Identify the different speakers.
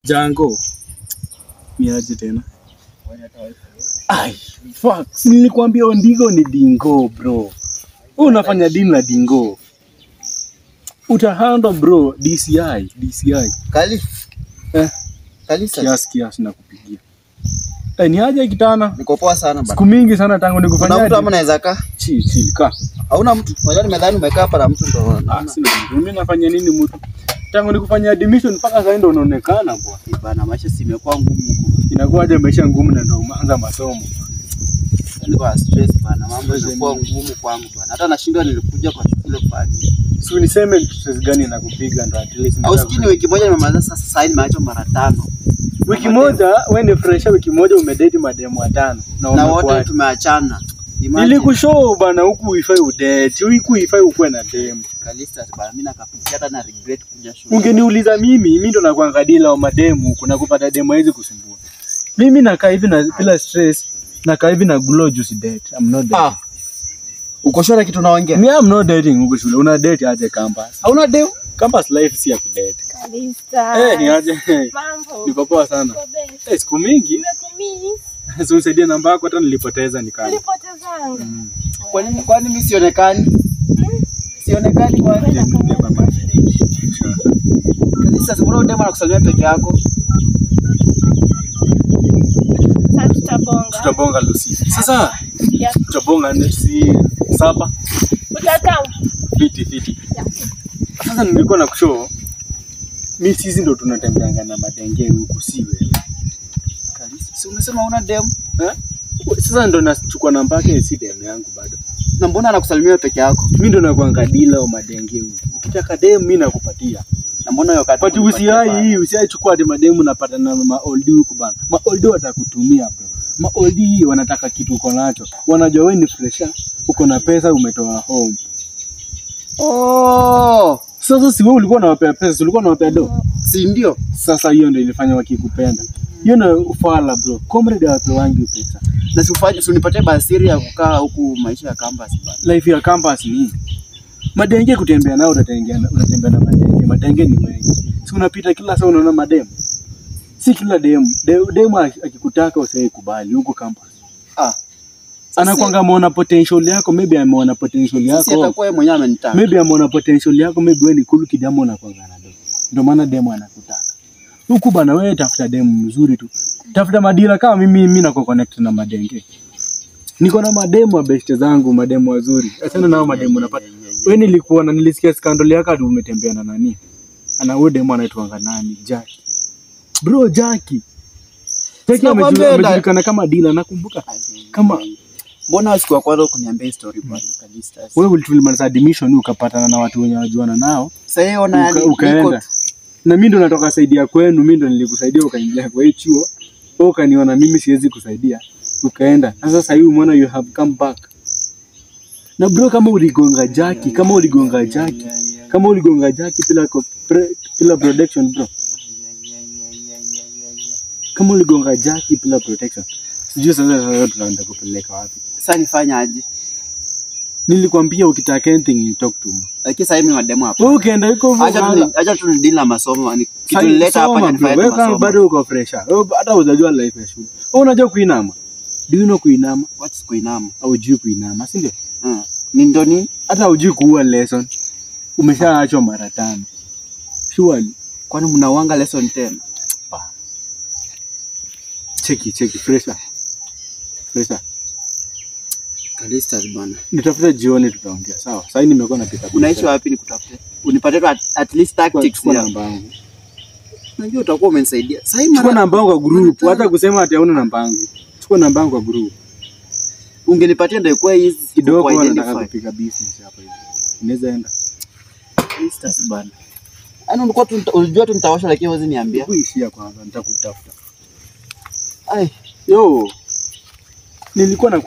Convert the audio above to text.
Speaker 1: Jango. Niaje tena? Ai, fuck. Nilikwambia Ondigo ni dingo, bro. Wewe unafanya deal na dingo. Utahandle bro, DCI.
Speaker 2: Kali. Kali
Speaker 1: sana. Kiasi nakupigia. Niaje kitana?
Speaker 2: Niko poa sana bana.
Speaker 1: Siku mingi sana tangu nikufanyia.
Speaker 2: Kuna mtu ama naweza kaa?
Speaker 1: Chill kaa.
Speaker 2: Hauna mtu? Unajua nimedhani umekaa hapa na mtu ndo.
Speaker 1: Sina mtu. Mimi nafanya nini mtu? Tangu nikufanyia admission mpaka sasa ndio unaonekana bwana.
Speaker 2: Bana maisha si imekuwa ngumu huko.
Speaker 1: Inakuwaje maisha ngumu na ndio umeanza masomo?
Speaker 2: Nilikuwa stress bana. Mambo yalikuwa ngumu kwangu bana. Hata nashindwa nilikuja kwa shule fulani.
Speaker 1: Si uniseme stress gani inakupiga ndo at least.
Speaker 2: Au sikini wiki moja nimemaliza sasa sasa nimeacha mara 5.
Speaker 1: Wiki moja wewe ni fresha, wiki moja umedate mademu 5
Speaker 2: na wote tumeachana.
Speaker 1: Nilikushow bana huku ifai udate, huku ifai ukwe na demu.
Speaker 2: Kalista bana mimi nakapitia hata na regret kuja shule.
Speaker 1: Ungeniuliza mimi ndo nakuangalia wa mademu huku na kupata demu hizi kusumbua. Mimi nakaa hivi na bila stress, nakaa hivi na glow juice date. I'm not dating.
Speaker 2: Uko sure kitu unaongea?
Speaker 1: Mimi I'm not dating huko shule. Una date aje campus?
Speaker 2: Hauna date?
Speaker 1: Campus life si ya kudate.
Speaker 3: Kalista.
Speaker 1: Ni aje?
Speaker 3: Mambo.
Speaker 1: Niko poa sana. Siku mingi.
Speaker 3: Nimekumiss.
Speaker 1: So unisaidie namba yako hata nilipoteza nikana.
Speaker 3: Nilipotezanga.
Speaker 2: Kwani mimi sionekani? Sionekani kwani? Kalista sasa mbona udema nakusalimia peke yako?
Speaker 1: Tutabonga Lucy. Sasa tutabonga nesi sapa.
Speaker 3: Utakao.
Speaker 1: Fiti. Sasa nilikuwa na kushow. Mimi sisi ndo tunatembeanga na madenge huku si wewe.
Speaker 2: Kalista, si umesema una demu?
Speaker 1: Sasa ndo nachukua namba yake si demu yangu bado.
Speaker 2: Na mbona anakusalimia peke yako?
Speaker 1: Mimi ndo nakuangalia au madenge huku. Ukitaka demu mimi nakupatia.
Speaker 2: Na mbona hiyo wakati
Speaker 1: Pati usiai chukua hadi mademu napata na maoldi huku bana. Maoldi watakutumia bro. Maoldi wanataka kitu uko nacho. Wanajua wewe ni fresha, uko na pesa umetoa home. Sasa si wewe ulikuwa unawapea pesa, ulikuwa unawapea do.
Speaker 2: Si ndio?
Speaker 1: Sasa hiyo ndio ilifanya wakikupenda. Hiyo na ufala bro. Comrade wape wangi pesa.
Speaker 2: Na si unipatie basiri ya kukaa huku maisha ya campus bana.
Speaker 1: Life ya campus ni madenge kutembea nao unatembea na madenge. Madenge ni wengi. Si unapita kila saa unaona mademu. Si kila demu akikutaka usikubali huko campus. Anakuanga ameona potential yako, maybe ameona potential yako.
Speaker 2: Sisi atakuwa yeye mwenyewe amenitaka.
Speaker 1: Maybe ameona potential yako, maybe wewe ni cool kidamu unakuanga na demu. Ndio maana demu anakutaka. Huku bana wewe tafuta demu mzuri tu. Tafuta madila kama mimi nako connect na madenge. Niko na mademu wa best zangu, mademu wazuri. Achana nao mademu unapata. Wewe nilisikia scandal yako hadi umetembea na nani? Ana wewe demu anaitwa nani? Jackie. Bro Jackie. Jackie amejulikana kama dealer nakumbuka. Kama
Speaker 2: mbona siku ya kwanza kuniambia story bwana Kalista?
Speaker 1: Wewe tulimaliza admission ukapatana na watu wenye wajuana nao.
Speaker 2: Sasa yeye ona yani
Speaker 1: ukaenda. Na mimi ndo natoka saidia kwenu, mimi ndo nilikusaidia ukaingia kwa hiyo chuo. Wewe ukaniona mimi siwezi kusaidia. Ukaenda. Sasa hivi umeona you have come back. Na bro kama uligonga Jackie, kama uligonga Jackie bila protection bro. Kama uligonga Jackie bila protection. Sijui sasa tunaenda kupeleka wapi.
Speaker 2: Sasa nifanye aje?
Speaker 1: Nilikwambia ukitaka anything talk to me.
Speaker 2: Lakini sasa mimi mademo hapa.
Speaker 1: Wewe ukienda huko
Speaker 2: acha tu deal na masomo. Kitu nileta hapa nifanye masomo.
Speaker 1: Wewe kama bado uko fresha. Wewe hata hujajua life ya shule. Wewe unajua kuinama? Do you know kuinama?
Speaker 2: What's kuinama?
Speaker 1: Au hujui kuinama, si ndio?
Speaker 2: Ni ndo nini?
Speaker 1: Hata hujui kuua lesson. Umeshaachwa mara 5. Surely.
Speaker 2: Kwani mnawanga lesson 10?
Speaker 1: Cheki fresha.
Speaker 2: Kalista bwana.
Speaker 1: Nitafuta jioni tutaongea. Sawa. Sasa nimekuwa napita.
Speaker 2: Unaishi wapi nikutafute? Unipate at least tactics
Speaker 1: kwa namba yangu.
Speaker 2: Unajua utakuwa umenisaidia. Sasa hivi
Speaker 1: chukua namba yangu kwa group. Hata kusema ati hauna namba yangu. Chukua namba yangu kwa group.
Speaker 2: Ungenipatia ndio kwa hizi
Speaker 1: kidogo nataka kupiga business hapa hivi. Unaweza enda.
Speaker 2: Kalista bwana. Yaani ulikuwa unajua tu nitawasha lakini huwezi niambia.
Speaker 1: Kuishia kwanza nitakutafuta. Yo. Nilikuwa na